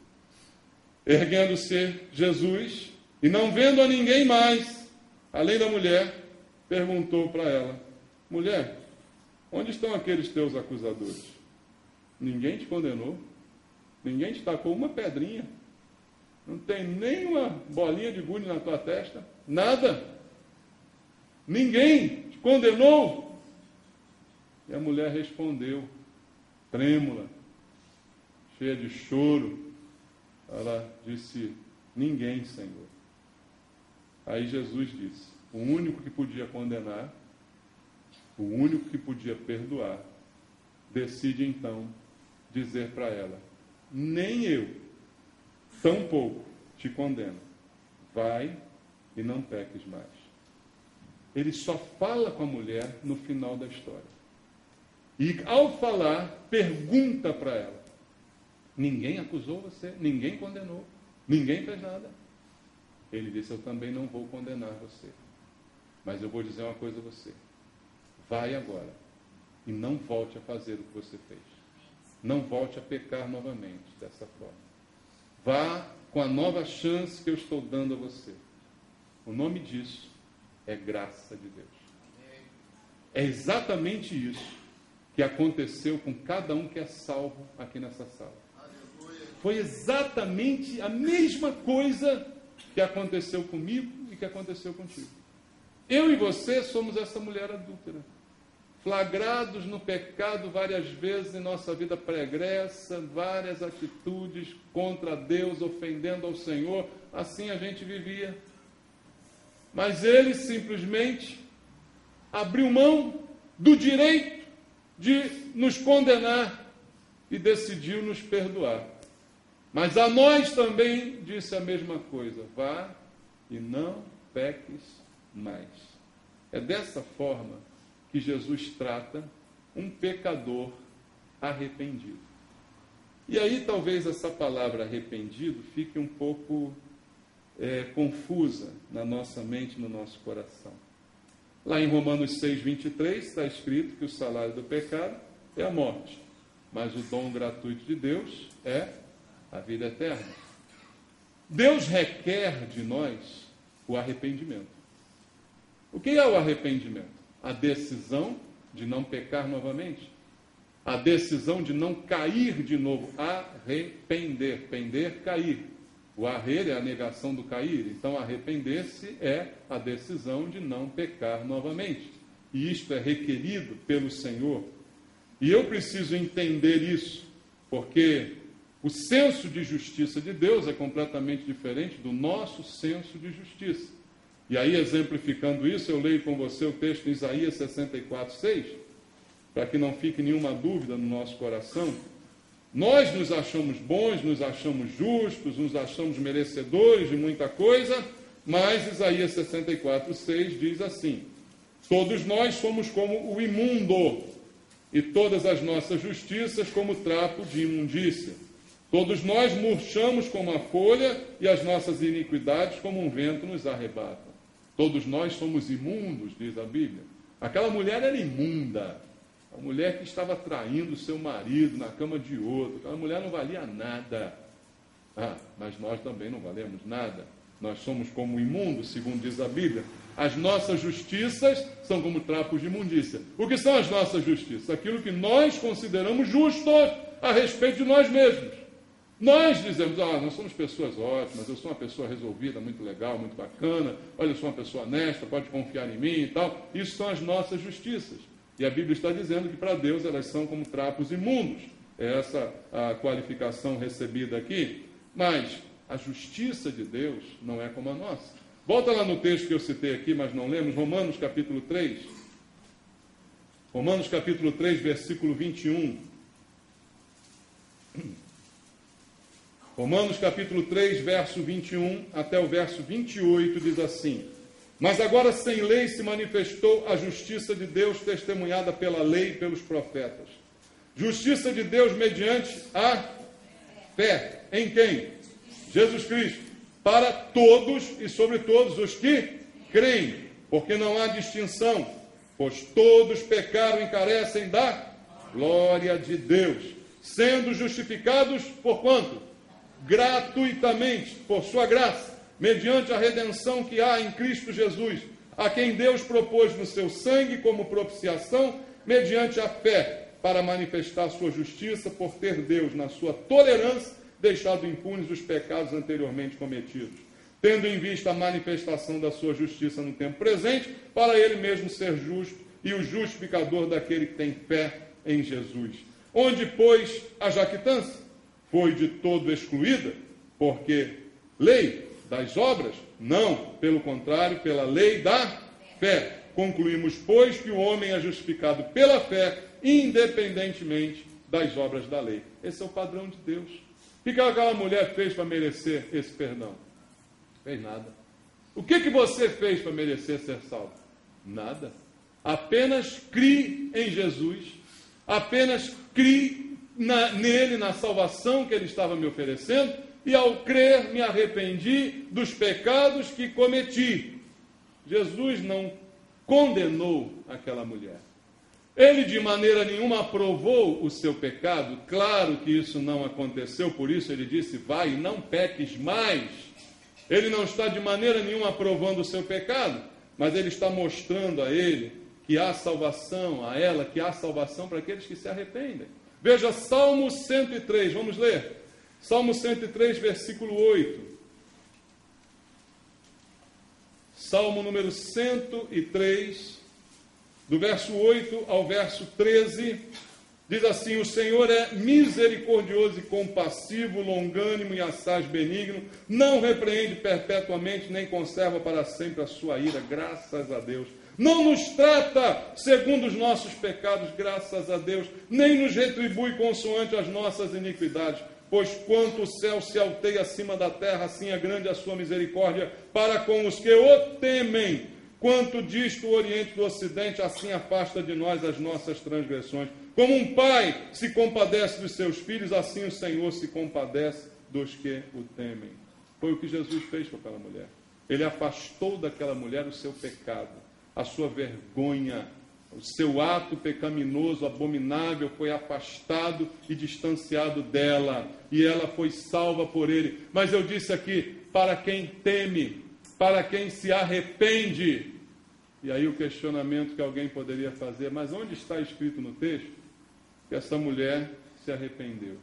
Erguendo-se Jesus, e não vendo a ninguém mais, além da mulher, perguntou para ela: mulher, onde estão aqueles teus acusadores? Ninguém te condenou? Ninguém te tacou uma pedrinha? Não tem nem uma bolinha de gude na tua testa? Nada? Ninguém te condenou? E a mulher respondeu, trêmula, cheia de choro. Ela disse: ninguém, Senhor. Aí Jesus disse: o único que podia condenar, o único que podia perdoar, decide então dizer para ela: nem eu, tampouco te condeno. Vai e não peques mais. Ele só fala com a mulher no final da história. E ao falar, pergunta para ela: ninguém acusou você? Ninguém condenou? Ninguém fez nada? Ele disse: eu também não vou condenar você. Mas eu vou dizer uma coisa a você. Vai agora e não volte a fazer o que você fez. Não volte a pecar novamente dessa forma. Vá com a nova chance que eu estou dando a você. O nome disso é graça de Deus. É exatamente isso que aconteceu com cada um que é salvo aqui nessa sala. Foi exatamente a mesma coisa que aconteceu comigo e que aconteceu contigo. Eu e você somos essa mulher adúltera, flagrados no pecado várias vezes em nossa vida pregressa, várias atitudes contra Deus, ofendendo ao Senhor. Assim a gente vivia. Mas ele simplesmente abriu mão do direito de nos condenar e decidiu nos perdoar. Mas a nós também disse a mesma coisa: vá e não peques mais. É dessa forma que Jesus trata um pecador arrependido. E aí talvez essa palavra arrependido fique um pouco confusa na nossa mente, no nosso coração. Lá em Romanos 6,23 está escrito que o salário do pecado é a morte, mas o dom gratuito de Deus é a vida eterna. Deus requer de nós o arrependimento. O que é o arrependimento? A decisão de não pecar novamente. A decisão de não cair de novo. Arrepender. Pender, cair. O arrer é a negação do cair. Então, arrepender-se é a decisão de não pecar novamente. E isto é requerido pelo Senhor. E eu preciso entender isso, porque o senso de justiça de Deus é completamente diferente do nosso senso de justiça. E aí, exemplificando isso, eu leio com você o texto em Isaías 64:6, para que não fique nenhuma dúvida no nosso coração. Nós nos achamos bons, nos achamos justos, nos achamos merecedores de muita coisa, mas Isaías 64:6 diz assim: todos nós somos como o imundo, e todas as nossas justiças como trapo de imundícia. Todos nós murchamos como a folha, e as nossas iniquidades como um vento nos arrebata. Todos nós somos imundos, diz a Bíblia. Aquela mulher era imunda. A mulher que estava traindo seu marido na cama de outro. Aquela mulher não valia nada. Mas nós também não valemos nada. Nós somos como imundos, segundo diz a Bíblia. As nossas justiças são como trapos de imundícia. O que são as nossas justiças? Aquilo que nós consideramos justo a respeito de nós mesmos. Nós dizemos: nós somos pessoas ótimas, eu sou uma pessoa resolvida, muito legal, muito bacana, olha, eu sou uma pessoa honesta, pode confiar em mim e tal. Isso são as nossas justiças. E a Bíblia está dizendo que para Deus elas são como trapos imundos. É essa a qualificação recebida aqui. Mas a justiça de Deus não é como a nossa. Volta lá no texto que eu citei aqui, mas não lemos, Romanos capítulo 3. Romanos capítulo 3, versículo 21. Romanos capítulo 3, verso 21 até o verso 28 diz assim: mas agora sem lei se manifestou a justiça de Deus testemunhada pela lei e pelos profetas. Justiça de Deus mediante a fé. Em quem? Jesus Cristo. Para todos e sobre todos os que creem, porque não há distinção, pois todos pecaram e carecem da glória de Deus, sendo justificados por quanto? Gratuitamente, por sua graça, mediante a redenção que há em Cristo Jesus, a quem Deus propôs no seu sangue como propiciação, mediante a fé, para manifestar sua justiça, por ter Deus, na sua tolerância, deixado impunes os pecados anteriormente cometidos, tendo em vista a manifestação da sua justiça no tempo presente, para ele mesmo ser justo e o justificador daquele que tem fé em Jesus. Onde, pois, a jactância foi de todo excluída, porque lei das obras? Não, pelo contrário, pela lei da fé. Concluímos, pois, que o homem é justificado pela fé, independentemente das obras da lei. Esse é o padrão de Deus. O que aquela mulher fez para merecer esse perdão? Fez nada. O que você fez para merecer ser salvo? Nada. Apenas crie em Jesus, apenas crie nele, na salvação que ele estava me oferecendo, e ao crer me arrependi dos pecados que cometi. Jesus não condenou aquela mulher. Ele de maneira nenhuma aprovou o seu pecado. Claro que isso não aconteceu, por isso ele disse: vai e não peques mais. Ele não está de maneira nenhuma aprovando o seu pecado, mas ele está mostrando a ele que há salvação, a ela que há salvação para aqueles que se arrependem. Veja Salmo 103, vamos ler. Salmo 103, versículo 8. Salmo número 103, do verso 8 ao verso 13, diz assim: o Senhor é misericordioso e compassivo, longânimo e assaz benigno, não repreende perpetuamente, nem conserva para sempre a sua ira, graças a Deus. Não nos trata segundo os nossos pecados, graças a Deus, nem nos retribui consoante as nossas iniquidades. pois quanto o céu se alteia acima da terra, assim é grande a sua misericórdia para com os que o temem. Quanto dista o Oriente do Ocidente, assim afasta de nós as nossas transgressões. Como um pai se compadece dos seus filhos, assim o Senhor se compadece dos que o temem. Foi o que Jesus fez com aquela mulher. Ele afastou daquela mulher o seu pecado, a sua vergonha, o seu ato pecaminoso, abominável, foi afastado e distanciado dela, e ela foi salva por ele. Mas eu disse aqui, para quem teme, para quem se arrepende. E aí o questionamento que alguém poderia fazer, mas onde está escrito no texto que essa mulher se arrependeu?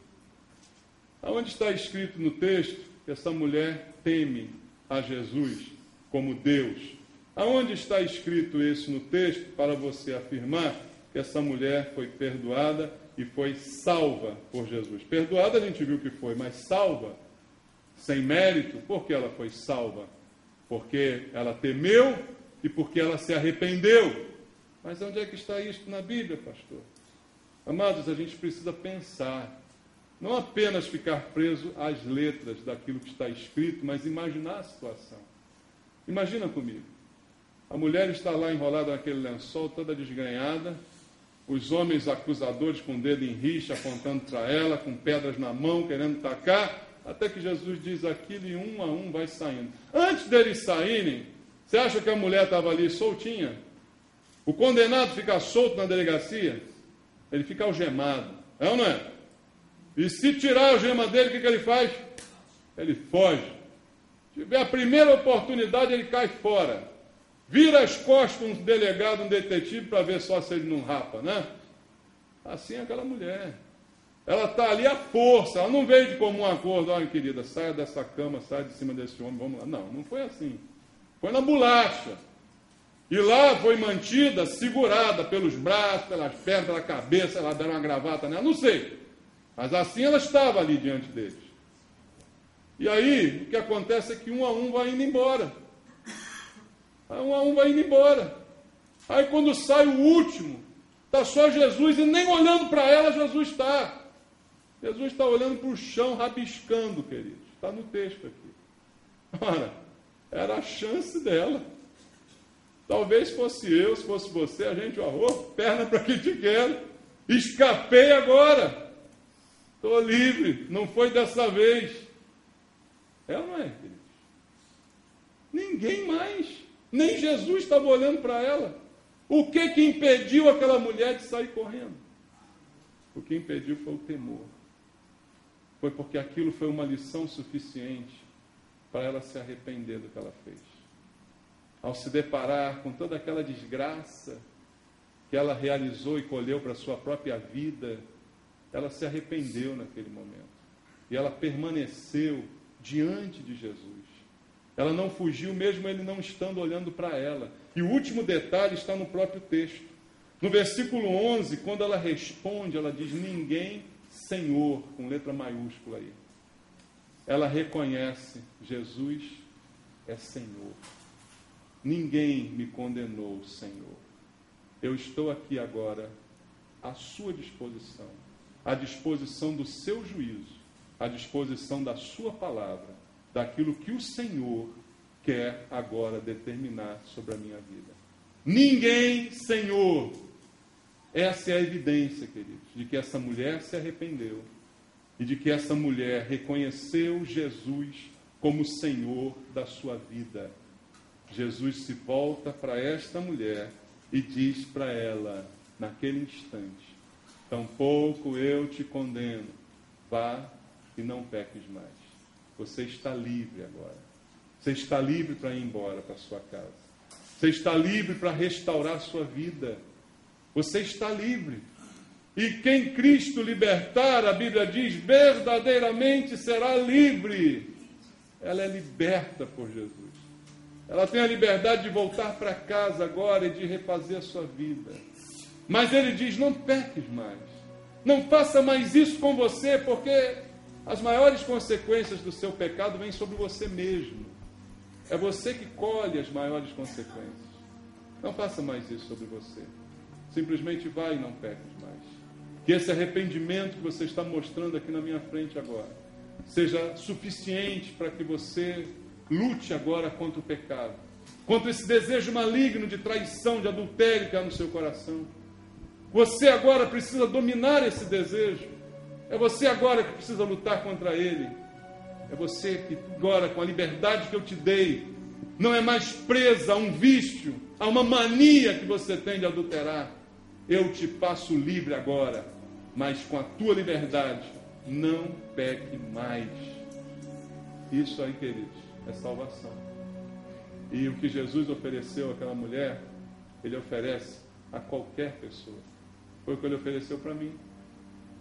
Aonde está escrito no texto que essa mulher teme a Jesus como Deus? Aonde está escrito isso no texto para você afirmar que essa mulher foi perdoada e foi salva por Jesus? Perdoada a gente viu que foi, mas salva, sem mérito, por que ela foi salva? Porque ela temeu e porque ela se arrependeu. Mas onde é que está isso na Bíblia, pastor? Amados, a gente precisa pensar, não apenas ficar preso às letras daquilo que está escrito, mas imaginar a situação. Imagina comigo. A mulher está lá enrolada naquele lençol, toda desgrenhada, os homens acusadores com o dedo em rixa, apontando para ela, com pedras na mão, querendo tacar, até que Jesus diz aquilo e um a um vai saindo. Antes deles saírem, você acha que a mulher estava ali soltinha? O condenado fica solto na delegacia? Ele fica algemado, é ou não é? E se tirar a algema dele, o que ele faz? Ele foge. Se tiver a primeira oportunidade, ele cai fora. Vira as costas um delegado, um detetive, para ver só se ele não rapa, né? Assim é aquela mulher. Ela está ali à força, ela não veio de comum acordo. Olha, querida, saia dessa cama, saia de cima desse homem, vamos lá. Não, não foi assim. Foi na bolacha. E lá foi mantida, segurada pelos braços, pelas pernas, pela cabeça, ela deram uma gravata nela, não sei. Mas assim ela estava ali diante deles. E aí, o que acontece é que um a um vai indo embora. Um a um vai indo embora. Aí quando sai o último, está só Jesus, e nem olhando para ela Jesus está. Jesus está olhando para o chão, rabiscando, queridos. Está no texto aqui. Ora, era a chance dela. Talvez fosse eu, se fosse você, a gente, perna para que te quero. Escapei agora. Estou livre. Não foi dessa vez. É ou não é, queridos? Ninguém mais. Nem Jesus estava olhando para ela. O que impediu aquela mulher de sair correndo? O que impediu foi o temor. Foi porque aquilo foi uma lição suficiente para ela se arrepender do que ela fez. Ao se deparar com toda aquela desgraça que ela realizou e colheu para a sua própria vida, ela se arrependeu naquele momento. E ela permaneceu diante de Jesus. Ela não fugiu, mesmo ele não estando olhando para ela. E o último detalhe está no próprio texto. No versículo 11, quando ela responde, ela diz, ninguém, Senhor, com letra maiúscula aí. Ela reconhece, Jesus é Senhor. Ninguém me condenou, Senhor. Eu estou aqui agora à sua disposição, à disposição do seu juízo, à disposição da sua palavra, daquilo que o Senhor quer agora determinar sobre a minha vida. Ninguém, Senhor. Essa é a evidência, queridos, de que essa mulher se arrependeu e de que essa mulher reconheceu Jesus como Senhor da sua vida. Jesus se volta para esta mulher e diz para ela, naquele instante, tampouco eu te condeno, vá e não peques mais. Você está livre agora. Você está livre para ir embora para sua casa. Você está livre para restaurar a sua vida. Você está livre. E quem Cristo libertar, a Bíblia diz, verdadeiramente será livre. Ela é liberta por Jesus. Ela tem a liberdade de voltar para casa agora e de refazer a sua vida. Mas ele diz, não peques mais. Não faça mais isso com você, porque as maiores consequências do seu pecado vêm sobre você mesmo. É você que colhe as maiores consequências. Não faça mais isso sobre você. Simplesmente vai e não peques mais. Que esse arrependimento que você está mostrando aqui na minha frente agora seja suficiente para que você lute agora contra o pecado, contra esse desejo maligno de traição, de adultério que há no seu coração. Você agora precisa dominar esse desejo. É você agora que precisa lutar contra ele. É você que agora, com a liberdade que eu te dei, não é mais presa a um vício, a uma mania que você tem de adulterar. Eu te passo livre agora, mas com a tua liberdade, não peque mais. Isso aí, queridos, é salvação. E o que Jesus ofereceu àquela mulher, Ele oferece a qualquer pessoa. Foi o que Ele ofereceu para mim.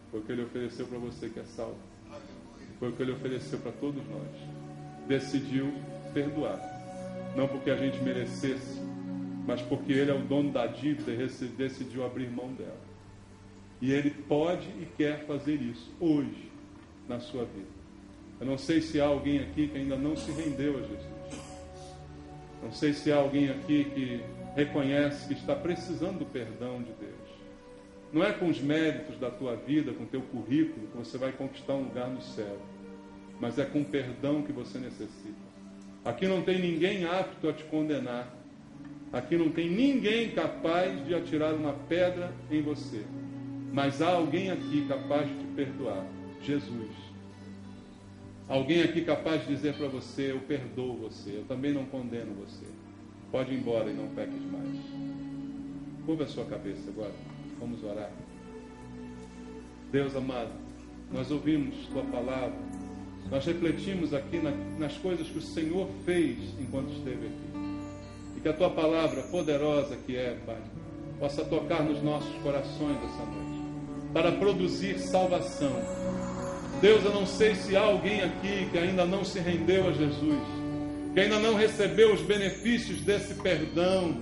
Foi o que Ele ofereceu para você que é salvo. Foi o que Ele ofereceu para todos nós. Decidiu perdoar. Não porque a gente merecesse, mas porque Ele é o dono da dívida e decidiu abrir mão dela. E Ele pode e quer fazer isso hoje na sua vida. Eu não sei se há alguém aqui que ainda não se rendeu a Jesus. Não sei se há alguém aqui que reconhece que está precisando do perdão de Deus. Não é com os méritos da tua vida, com o teu currículo, que você vai conquistar um lugar no céu. Mas é com o perdão que você necessita. Aqui não tem ninguém apto a te condenar. Aqui não tem ninguém capaz de atirar uma pedra em você. Mas há alguém aqui capaz de te perdoar. Jesus. Alguém aqui capaz de dizer para você: eu perdoo você, eu também não condeno você. Pode ir embora e não peques mais. Curva a sua cabeça agora. Vamos orar. Deus amado, nós ouvimos Tua palavra. Nós refletimos aqui nas coisas que o Senhor fez enquanto esteve aqui. E que a Tua palavra poderosa que é, Pai, possa tocar nos nossos corações essa noite, para produzir salvação. Deus, eu não sei se há alguém aqui que ainda não se rendeu a Jesus, que ainda não recebeu os benefícios desse perdão,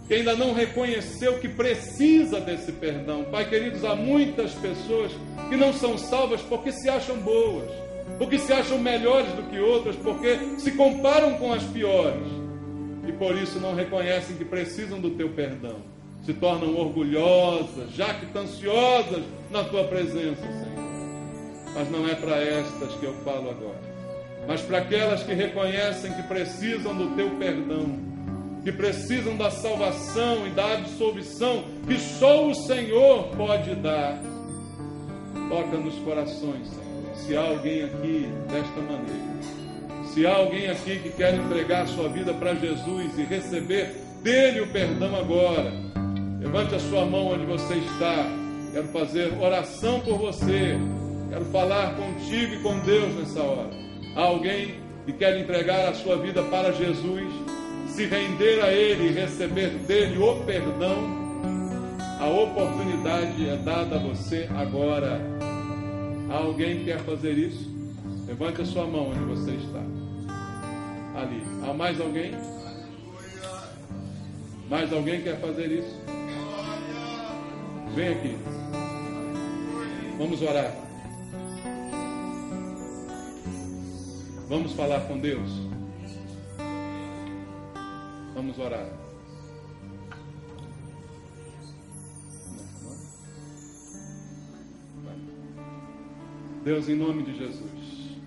que ainda não reconheceu que precisa desse perdão. Pai queridos, há muitas pessoas que não são salvas porque se acham boas, porque se acham melhores do que outras, porque se comparam com as piores, e por isso não reconhecem que precisam do Teu perdão. Se tornam orgulhosas, jactanciosas na Tua presença, Senhor. Mas não é para estas que eu falo agora, mas para aquelas que reconhecem que precisam do Teu perdão, que precisam da salvação e da absolvição que só o Senhor pode dar. Toca nos corações, Senhor. Se há alguém aqui desta maneira, se há alguém aqui que quer entregar a sua vida para Jesus e receber dele o perdão agora, levante a sua mão onde você está. Quero fazer oração por você. Quero falar contigo e com Deus nessa hora. Há alguém que quer entregar a sua vida para Jesus, se render a Ele e receber dele o perdão? A oportunidade é dada a você agora. Há alguém que quer fazer isso? Levante a sua mão onde você está. Ali. Há mais alguém? Mais alguém quer fazer isso? Vem aqui. Vamos orar. Vamos falar com Deus. Vamos orar. Deus, em nome de Jesus,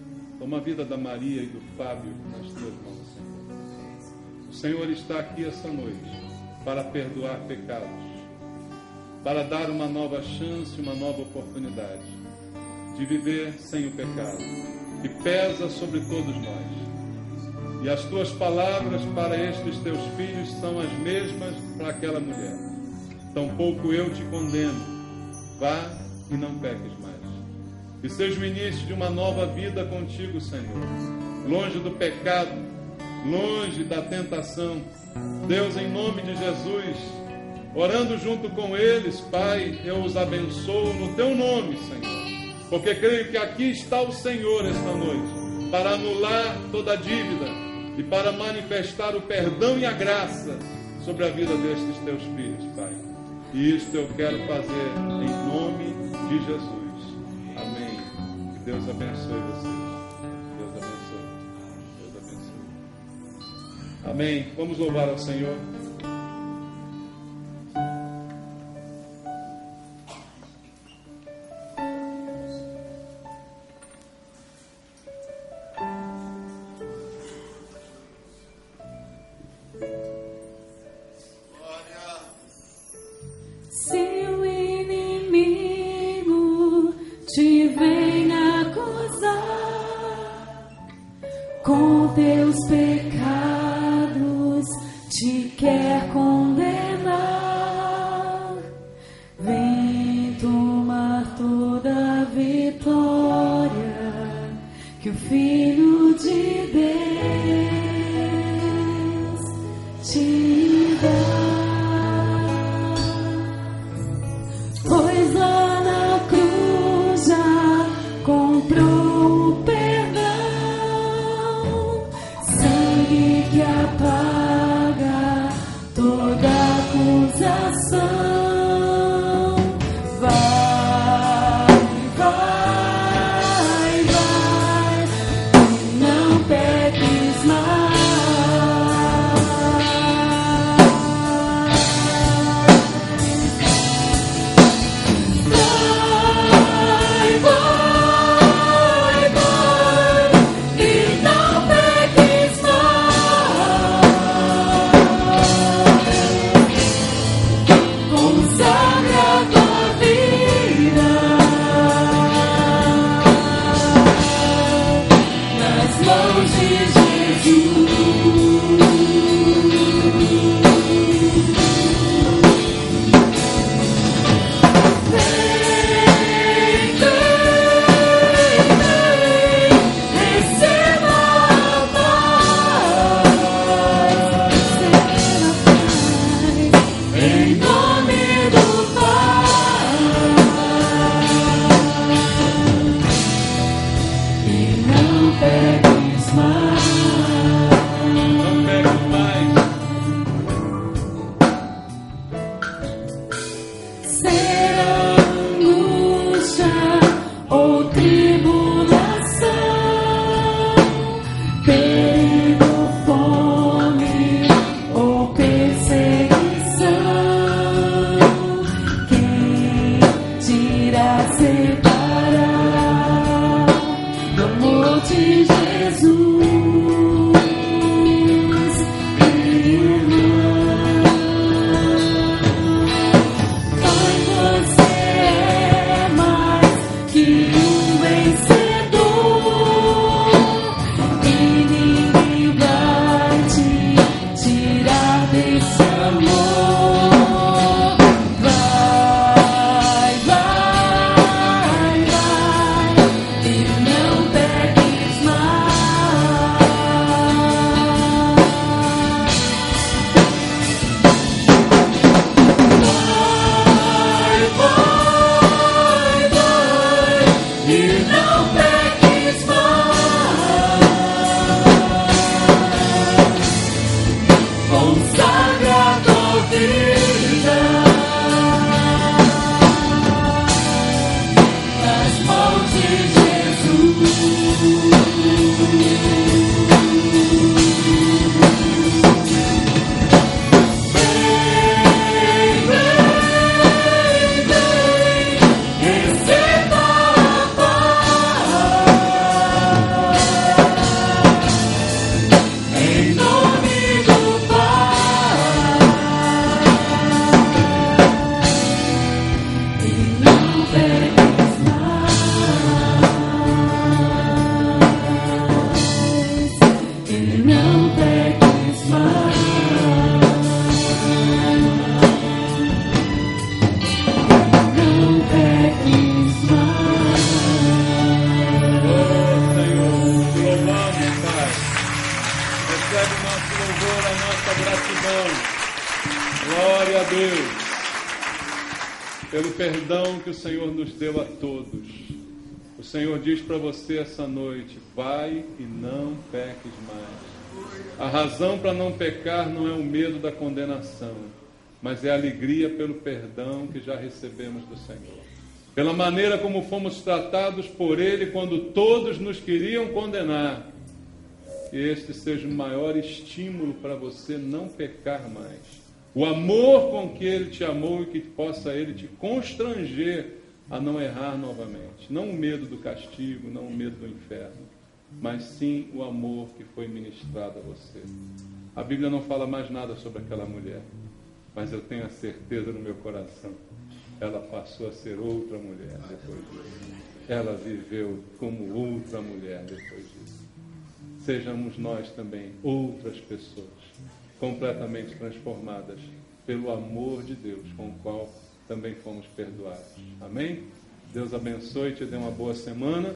toma a vida da Maria e do Fábio nas tuas mãos, Senhor. O Senhor está aqui essa noite para perdoar pecados, para dar uma nova chance, uma nova oportunidade de viver sem o pecado, que pesa sobre todos nós. E as tuas palavras para estes teus filhos são as mesmas para aquela mulher. Tampouco eu te condeno. Vá e não peques mais. Que seja o início de uma nova vida contigo, Senhor. Longe do pecado, longe da tentação. Deus, em nome de Jesus, orando junto com eles, Pai, eu os abençoo no teu nome, Senhor. Porque creio que aqui está o Senhor esta noite, para anular toda a dívida e para manifestar o perdão e a graça sobre a vida destes teus filhos, Pai. E isto eu quero fazer em nome de Jesus. Amém. Que Deus abençoe vocês. Deus abençoe. Deus abençoe. Amém. Vamos louvar ao Senhor. te quer condenar. Vem tomar toda a vitória que o Filho de Deus te dá. Pois lá na cruz já comprou o perdão, sangue que apaga toda acusação. Pelo perdão que o Senhor nos deu a todos. O Senhor diz para você essa noite: vai e não peques mais. A razão para não pecar não é o medo da condenação, mas é a alegria pelo perdão que já recebemos do Senhor. Pela maneira como fomos tratados por Ele quando todos nos queriam condenar. Que este seja o maior estímulo para você não pecar mais. O amor com que Ele te amou e que possa Ele te constranger a não errar novamente. Não o medo do castigo, não o medo do inferno, mas sim o amor que foi ministrado a você. A Bíblia não fala mais nada sobre aquela mulher, mas eu tenho a certeza no meu coração, ela passou a ser outra mulher depois disso. Ela viveu como outra mulher depois disso. Sejamos nós também outras pessoas completamente transformadas pelo amor de Deus, com o qual também fomos perdoados. Amém? Deus abençoe e te dê uma boa semana.